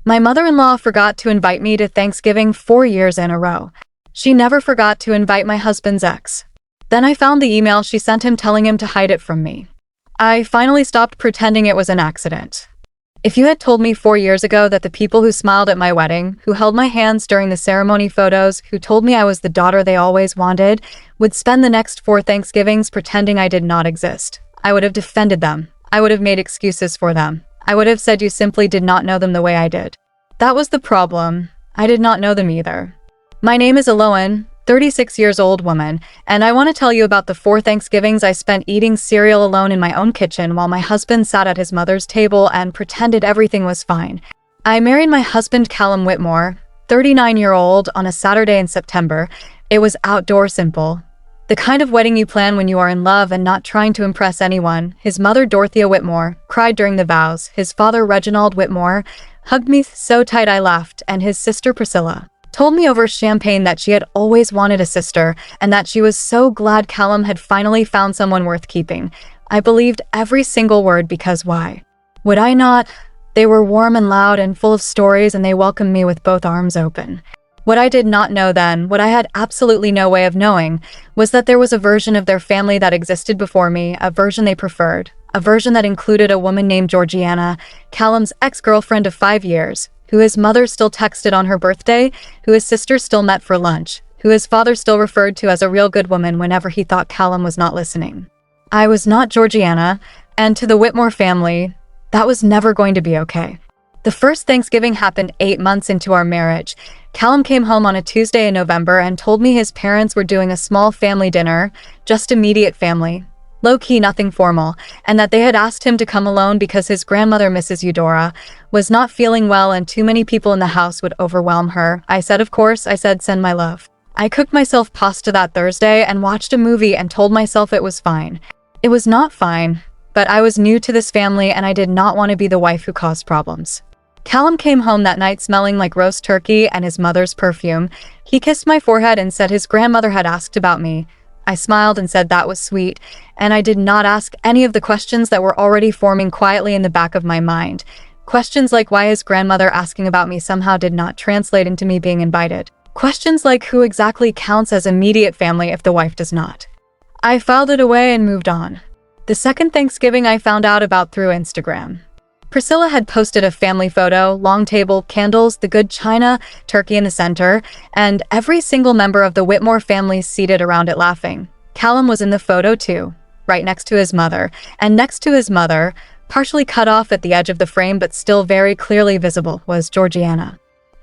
My mother-in-law forgot to invite me to Thanksgiving 4 years in a row. She never forgot to invite my husband's ex. Then I found the email she sent him telling him to hide it from me. I finally stopped pretending it was an accident. If you had told me 4 years ago that the people who smiled at my wedding, who held my hands during the ceremony photos, who told me I was the daughter they always wanted, would spend the next 4 Thanksgivings pretending I did not exist, I would have defended them. I would have made excuses for them. I would have said you simply did not know them the way I did. That was the problem. I did not know them either. My name is Eloan, 36-year-old woman, and I want to tell you about the 4 Thanksgivings I spent eating cereal alone in my own kitchen while my husband sat at his mother's table and pretended everything was fine. I married my husband Callum Whitmore, 39-year-old, on a Saturday in September. It was outdoor simple. The kind of wedding you plan when you are in love and not trying to impress anyone. His mother, Dorothea Whitmore, cried during the vows. His father, Reginald Whitmore, hugged me so tight I laughed, and his sister, Priscilla, told me over champagne that she had always wanted a sister and that she was so glad Callum had finally found someone worth keeping. I believed every single word because why? Would I not? They were warm and loud and full of stories, and they welcomed me with both arms open. What I did not know then, what I had absolutely no way of knowing, was that there was a version of their family that existed before me, a version they preferred, a version that included a woman named Georgiana, Callum's ex-girlfriend of 5 years, who his mother still texted on her birthday, who his sister still met for lunch, who his father still referred to as a real good woman whenever he thought Callum was not listening. I was not Georgiana, and to the Whitmore family, that was never going to be okay. The first Thanksgiving happened 8 months into our marriage. Callum came home on a Tuesday in November and told me his parents were doing a small family dinner, just immediate family, low-key, nothing formal, and that they had asked him to come alone because his grandmother, Mrs. Eudora, was not feeling well and too many people in the house would overwhelm her. I said, of course. I said, send my love. I cooked myself pasta that Thursday and watched a movie and told myself it was fine. It was not fine, but I was new to this family and I did not want to be the wife who caused problems. Callum came home that night smelling like roast turkey and his mother's perfume. He kissed my forehead and said his grandmother had asked about me. I smiled and said that was sweet, and I did not ask any of the questions that were already forming quietly in the back of my mind. Questions like why his grandmother asking about me somehow did not translate into me being invited. Questions like who exactly counts as immediate family if the wife does not. I filed it away and moved on. The second Thanksgiving I found out about through Instagram. Priscilla had posted a family photo, long table, candles, the good china, turkey in the center, and every single member of the Whitmore family seated around it laughing. Callum was in the photo too, right next to his mother, and next to his mother, partially cut off at the edge of the frame but still very clearly visible, was Georgiana.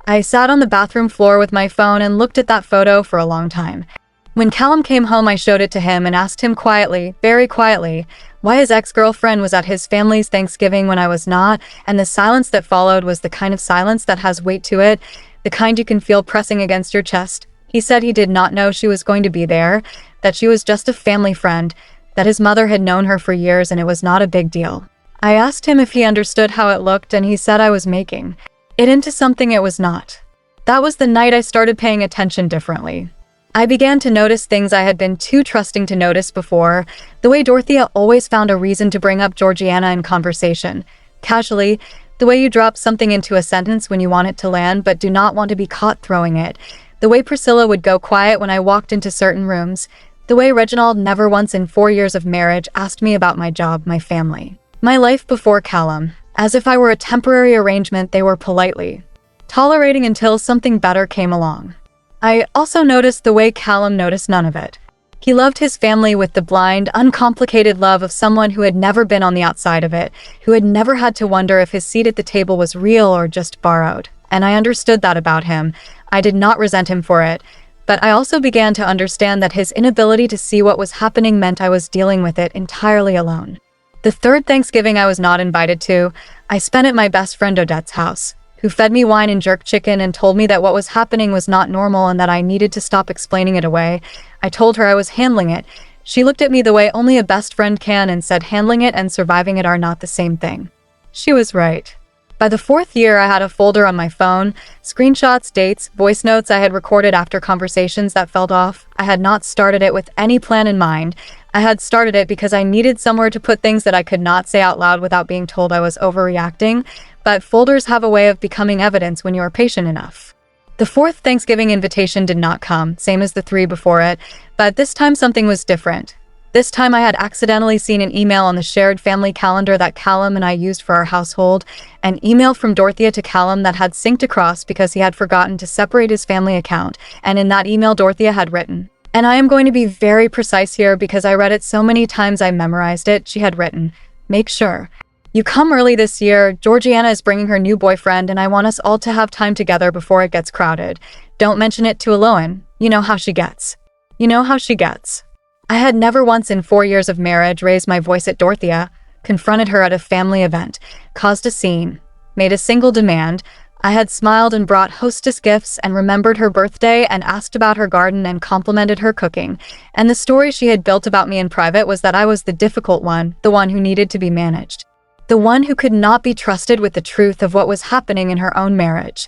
I sat on the bathroom floor with my phone and looked at that photo for a long time. When Callum came home, I showed it to him and asked him quietly, very quietly, why his ex-girlfriend was at his family's Thanksgiving when I was not, and the silence that followed was the kind of silence that has weight to it, the kind you can feel pressing against your chest. He said he did not know she was going to be there, that she was just a family friend, that his mother had known her for years and it was not a big deal. I asked him if he understood how it looked and he said I was making it into something it was not. That was the night I started paying attention differently. I began to notice things I had been too trusting to notice before, the way Dorothea always found a reason to bring up Georgiana in conversation. Casually, the way you drop something into a sentence when you want it to land but do not want to be caught throwing it. The way Priscilla would go quiet when I walked into certain rooms. The way Reginald never once in 4 years of marriage asked me about my job, my family, my life before Callum. As if I were a temporary arrangement, they were politely tolerating until something better came along. I also noticed the way Callum noticed none of it. He loved his family with the blind, uncomplicated love of someone who had never been on the outside of it, who had never had to wonder if his seat at the table was real or just borrowed. And I understood that about him. I did not resent him for it, but I also began to understand that his inability to see what was happening meant I was dealing with it entirely alone. The third Thanksgiving I was not invited to, I spent at my best friend Odette's house, who fed me wine and jerk chicken and told me that what was happening was not normal and that I needed to stop explaining it away. I told her I was handling it. She looked at me the way only a best friend can and said handling it and surviving it are not the same thing. She was right. By the 4th year, I had a folder on my phone, screenshots, dates, voice notes I had recorded after conversations that felt off. I had not started it with any plan in mind. I had started it because I needed somewhere to put things that I could not say out loud without being told I was overreacting, but folders have a way of becoming evidence when you are patient enough. The fourth Thanksgiving invitation did not come, same as the three before it, but this time something was different. This time I had accidentally seen an email on the shared family calendar that Callum and I used for our household, an email from Dorothea to Callum that had synced across because he had forgotten to separate his family account, and in that email Dorothea had written, and I am going to be very precise here because I read it so many times I memorized it, she had written, "Make sure. You come early this year, Georgiana is bringing her new boyfriend and I want us all to have time together before it gets crowded. Don't mention it to Eloan. You know how she gets. You know how she gets." I had never once in 4 years of marriage raised my voice at Dorothea, confronted her at a family event, caused a scene, made a single demand. I had smiled and brought hostess gifts and remembered her birthday and asked about her garden and complimented her cooking. And the story she had built about me in private was that I was the difficult one, the one who needed to be managed. The one who could not be trusted with the truth of what was happening in her own marriage.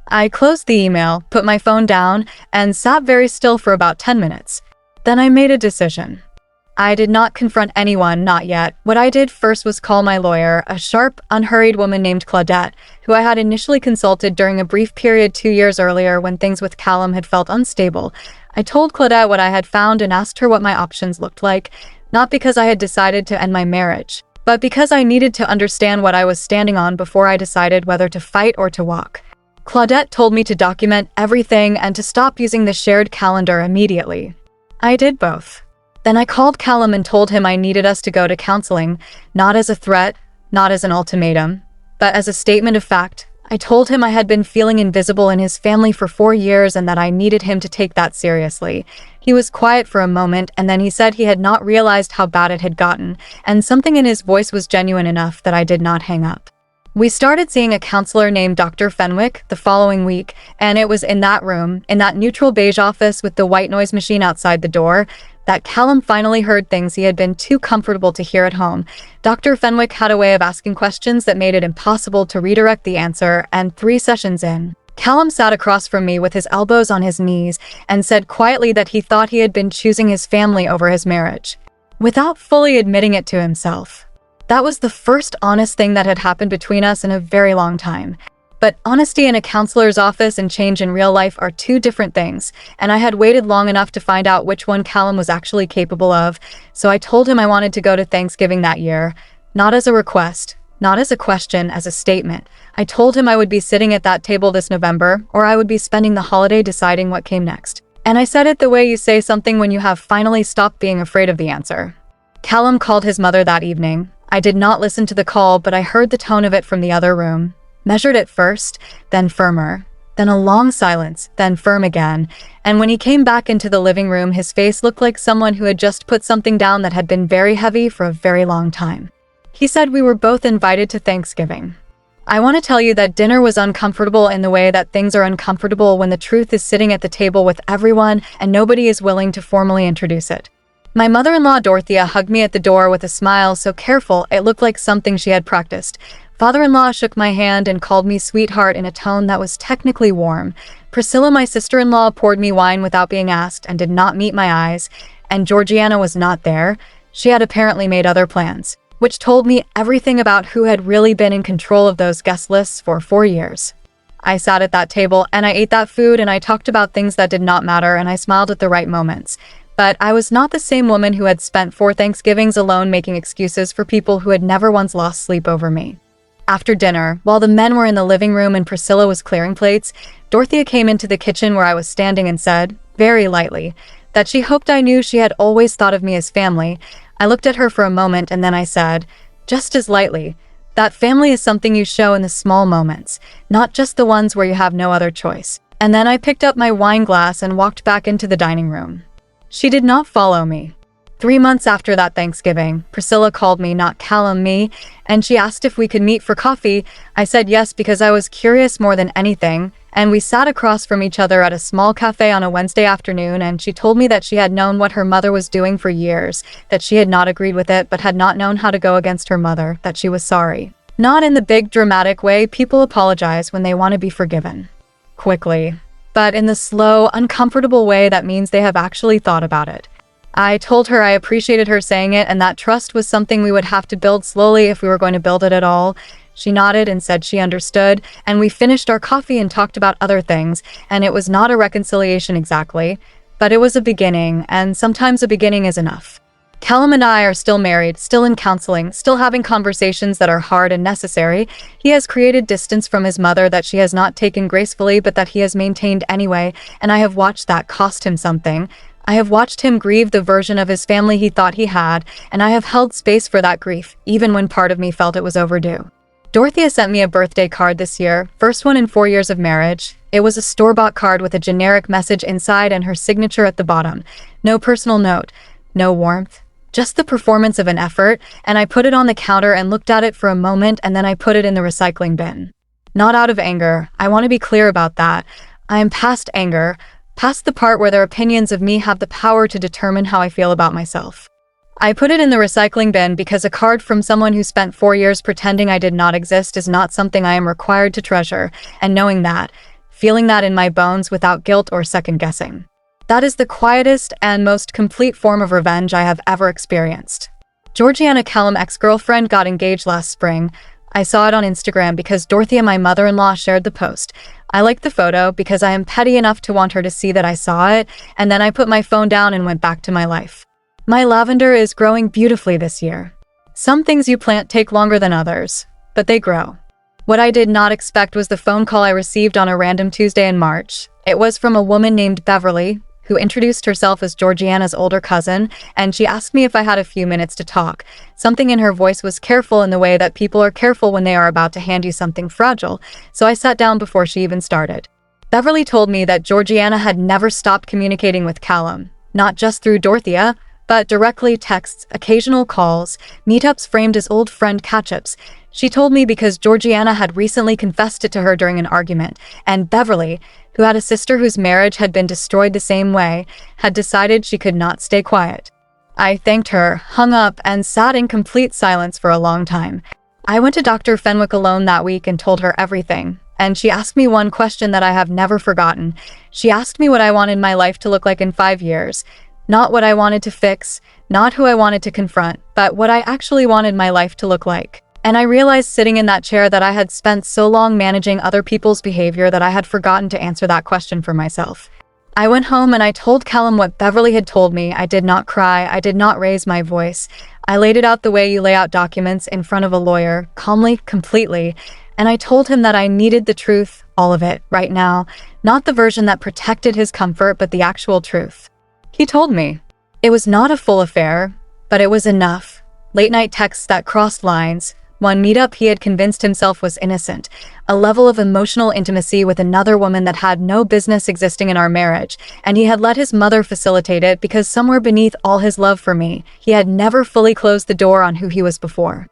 I closed the email, put my phone down, and sat very still for about 10 minutes. Then I made a decision. I did not confront anyone, not yet. What I did first was call my lawyer, a sharp, unhurried woman named Claudette, who I had initially consulted during a brief period 2 years earlier when things with Callum had felt unstable. I told Claudette what I had found and asked her what my options looked like, not because I had decided to end my marriage, but because I needed to understand what I was standing on before I decided whether to fight or to walk. Claudette told me to document everything and to stop using the shared calendar immediately. I did both. Then I called Callum and told him I needed us to go to counseling, not as a threat, not as an ultimatum, but as a statement of fact. I told him I had been feeling invisible in his family for 4 years and that I needed him to take that seriously. He was quiet for a moment and then he said he had not realized how bad it had gotten, and something in his voice was genuine enough that I did not hang up. We started seeing a counselor named Dr. Fenwick the following week, and it was in that room, in that neutral beige office with the white noise machine outside the door, that Callum finally heard things he had been too comfortable to hear at home. Dr. Fenwick had a way of asking questions that made it impossible to redirect the answer, and 3 sessions in, Callum sat across from me with his elbows on his knees and said quietly that he thought he had been choosing his family over his marriage, without fully admitting it to himself. That was the first honest thing that had happened between us in a very long time. But honesty in a counselor's office and change in real life are 2 different things, and I had waited long enough to find out which one Callum was actually capable of, so I told him I wanted to go to Thanksgiving that year, not as a request, not as a question, as a statement. I told him I would be sitting at that table this November, or I would be spending the holiday deciding what came next. And I said it the way you say something when you have finally stopped being afraid of the answer. Callum called his mother that evening. I did not listen to the call, but I heard the tone of it from the other room. Measured at first, then firmer, then a long silence, then firm again, and when he came back into the living room, his face looked like someone who had just put something down that had been very heavy for a very long time. He said we were both invited to Thanksgiving. I want to tell you that dinner was uncomfortable in the way that things are uncomfortable when the truth is sitting at the table with everyone and nobody is willing to formally introduce it. My mother-in-law Dorothea hugged me at the door with a smile so careful it looked like something she had practiced. Father-in-law shook my hand and called me sweetheart in a tone that was technically warm. Priscilla, my sister-in-law, poured me wine without being asked and did not meet my eyes, and Georgiana was not there. She had apparently made other plans, which told me everything about who had really been in control of those guest lists for 4 years. I sat at that table and I ate that food and I talked about things that did not matter and I smiled at the right moments. But I was not the same woman who had spent 4 Thanksgivings alone making excuses for people who had never once lost sleep over me. After dinner, while the men were in the living room and Priscilla was clearing plates, Dorothea came into the kitchen where I was standing and said, very lightly, that she hoped I knew she had always thought of me as family. I looked at her for a moment and then I said, just as lightly, that family is something you show in the small moments, not just the ones where you have no other choice. And then I picked up my wine glass and walked back into the dining room. She did not follow me. 3 months after that Thanksgiving, Priscilla called me, not Callum, me, and she asked if we could meet for coffee. I said yes because I was curious more than anything, and we sat across from each other at a small cafe on a Wednesday afternoon, and she told me that she had known what her mother was doing for years, that she had not agreed with it but had not known how to go against her mother, that she was sorry. Not in the big dramatic way people apologize when they want to be forgiven. Quickly. But in the slow, uncomfortable way that means they have actually thought about it. I told her I appreciated her saying it and that trust was something we would have to build slowly if we were going to build it at all. She nodded and said she understood, and we finished our coffee and talked about other things, and it was not a reconciliation exactly, but it was a beginning, and sometimes a beginning is enough. Callum and I are still married, still in counseling, still having conversations that are hard and necessary. He has created distance from his mother that she has not taken gracefully but that he has maintained anyway, and I have watched that cost him something. I have watched him grieve the version of his family he thought he had, and I have held space for that grief, even when part of me felt it was overdue. Dorothea sent me a birthday card this year, first one in 4 years of marriage. It was a store-bought card with a generic message inside and her signature at the bottom. No personal note, no warmth, just the performance of an effort, and I put it on the counter and looked at it for a moment and then I put it in the recycling bin. Not out of anger, I want to be clear about that. I am past anger, past the part where their opinions of me have the power to determine how I feel about myself. I put it in the recycling bin because a card from someone who spent 4 years pretending I did not exist is not something I am required to treasure, and knowing that, feeling that in my bones without guilt or second guessing. That is the quietest and most complete form of revenge I have ever experienced. Georgiana Callum ex-girlfriend got engaged last spring. I saw it on Instagram because Dorothea, my mother-in-law, shared the post. I liked the photo because I am petty enough to want her to see that I saw it, and then I put my phone down and went back to my life. My lavender is growing beautifully this year. Some things you plant take longer than others, but they grow. What I did not expect was the phone call I received on a random Tuesday in March. It was from a woman named Beverly, who introduced herself as Georgiana's older cousin, and she asked me if I had a few minutes to talk. Something in her voice was careful in the way that people are careful when they are about to hand you something fragile, so I sat down before she even started. Beverly told me that Georgiana had never stopped communicating with Callum, not just through Dorothea, but directly texts, occasional calls, meetups framed as old friend catch-ups. She told me because Georgiana had recently confessed it to her during an argument, and Beverly, who had a sister whose marriage had been destroyed the same way, had decided she could not stay quiet. I thanked her, hung up, and sat in complete silence for a long time. I went to Dr. Fenwick alone that week and told her everything, and she asked me one question that I have never forgotten. She asked me what I wanted my life to look like in 5 years. Not what I wanted to fix, not who I wanted to confront, but what I actually wanted my life to look like. And I realized sitting in that chair that I had spent so long managing other people's behavior that I had forgotten to answer that question for myself. I went home and I told Callum what Beverly had told me. I did not cry, I did not raise my voice. I laid it out the way you lay out documents in front of a lawyer, calmly, completely, and I told him that I needed the truth, all of it, right now, not the version that protected his comfort, but the actual truth. He told me. It was not a full affair, but it was enough. Late-night texts that crossed lines. One meetup he had convinced himself was innocent. A level of emotional intimacy with another woman that had no business existing in our marriage, and he had let his mother facilitate it because somewhere beneath all his love for me, he had never fully closed the door on who he was before.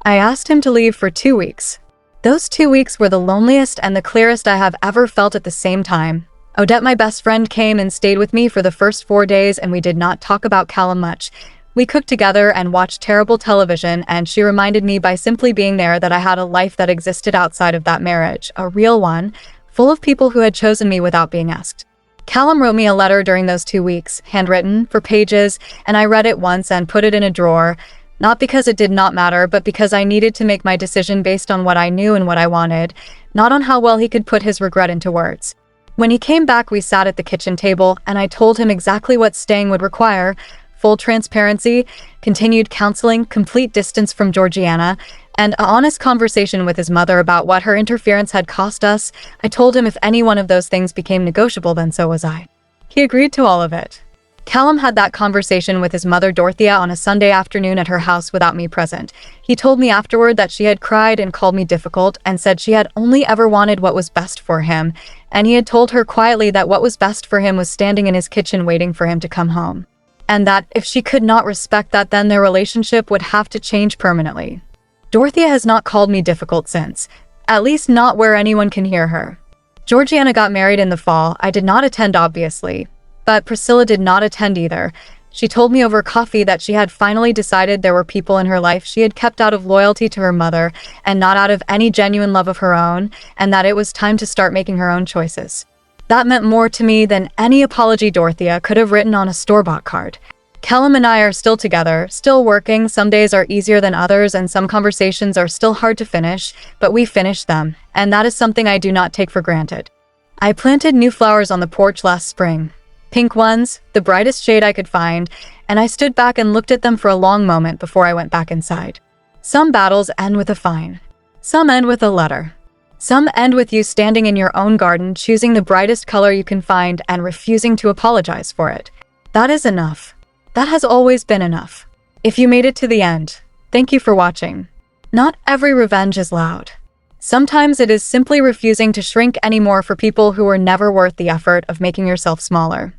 I asked him to leave for 2 weeks. Those 2 weeks were the loneliest and the clearest I have ever felt at the same time. Odette, my best friend, came and stayed with me for the first 4 days, and we did not talk about Callum much. We cooked together and watched terrible television, and she reminded me by simply being there that I had a life that existed outside of that marriage, a real one, full of people who had chosen me without being asked. Callum wrote me a letter during those 2 weeks, handwritten, for pages, and I read it once and put it in a drawer, not because it did not matter, but because I needed to make my decision based on what I knew and what I wanted, not on how well he could put his regret into words. When he came back, we sat at the kitchen table, and I told him exactly what staying would require: full transparency, continued counseling, complete distance from Georgiana, and an honest conversation with his mother about what her interference had cost us. I told him if any one of those things became negotiable, then so was I. He agreed to all of it. Callum had that conversation with his mother Dorothea on a Sunday afternoon at her house without me present. He told me afterward that she had cried and called me difficult and said she had only ever wanted what was best for him, and he had told her quietly that what was best for him was standing in his kitchen waiting for him to come home. And that if she could not respect that, then their relationship would have to change permanently. Dorothea has not called me difficult since, at least not where anyone can hear her. Georgiana got married in the fall. I did not attend, obviously. But Priscilla did not attend either. She told me over coffee that she had finally decided there were people in her life she had kept out of loyalty to her mother and not out of any genuine love of her own, and that it was time to start making her own choices. That meant more to me than any apology Dorothea could have written on a store-bought card. Callum and I are still together, still working. Some days are easier than others, and some conversations are still hard to finish, but we finish them, and that is something I do not take for granted. I planted new flowers on the porch last spring. Pink ones, the brightest shade I could find, and I stood back and looked at them for a long moment before I went back inside. Some battles end with a fine. Some end with a letter. Some end with you standing in your own garden, choosing the brightest color you can find and refusing to apologize for it. That is enough. That has always been enough. If you made it to the end, thank you for watching. Not every revenge is loud. Sometimes it is simply refusing to shrink anymore for people who were never worth the effort of making yourself smaller.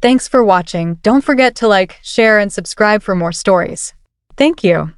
Thanks for watching. Don't forget to like, share, and subscribe for more stories. Thank you.